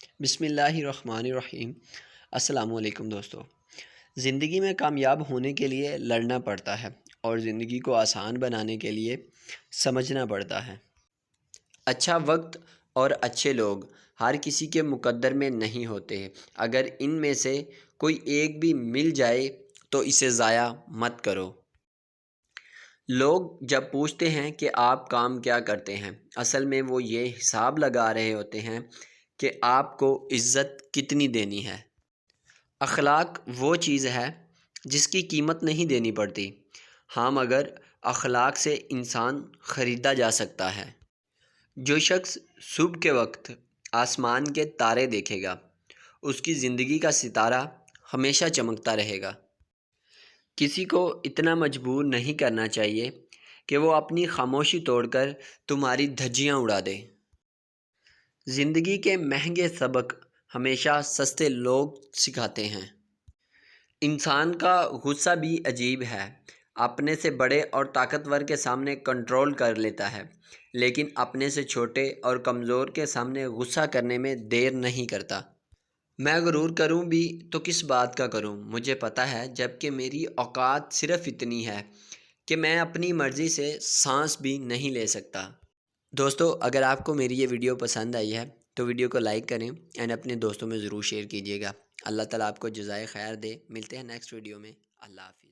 بسم اللہ الرحمن الرحیم۔ السلام علیکم دوستو۔ زندگی میں کامیاب ہونے کے لیے لڑنا پڑتا ہے اور زندگی کو آسان بنانے کے لیے سمجھنا پڑتا ہے۔ اچھا وقت اور اچھے لوگ ہر کسی کے مقدر میں نہیں ہوتے۔ اگر ان میں سے کوئی ایک بھی مل جائے تو اسے ضائع مت کرو۔ لوگ جب پوچھتے ہیں کہ آپ کام کیا کرتے ہیں، اصل میں وہ یہ حساب لگا رہے ہوتے ہیں کہ آپ کو عزت کتنی دینی ہے۔ اخلاق وہ چیز ہے جس کی قیمت نہیں دینی پڑتی، ہاں مگر اخلاق سے انسان خریدا جا سکتا ہے۔ جو شخص صبح کے وقت آسمان کے تارے دیکھے گا، اس کی زندگی کا ستارہ ہمیشہ چمکتا رہے گا۔ کسی کو اتنا مجبور نہیں کرنا چاہیے کہ وہ اپنی خاموشی توڑ کر تمہاری دھجیاں اڑا دے۔ زندگی کے مہنگے سبق ہمیشہ سستے لوگ سکھاتے ہیں۔ انسان کا غصہ بھی عجیب ہے، اپنے سے بڑے اور طاقتور کے سامنے کنٹرول کر لیتا ہے، لیکن اپنے سے چھوٹے اور کمزور کے سامنے غصہ کرنے میں دیر نہیں کرتا۔ میں غرور کروں بھی تو کس بات کا کروں، مجھے پتہ ہے جبکہ میری اوقات صرف اتنی ہے کہ میں اپنی مرضی سے سانس بھی نہیں لے سکتا۔ دوستو، اگر آپ کو میری یہ ویڈیو پسند آئی ہے تو ویڈیو کو لائک کریں اینڈ اپنے دوستوں میں ضرور شیئر کیجیے گا۔ اللہ تعالیٰ آپ کو جزائے خیر دے۔ ملتے ہیں نیکسٹ ویڈیو میں۔ اللہ حافظ۔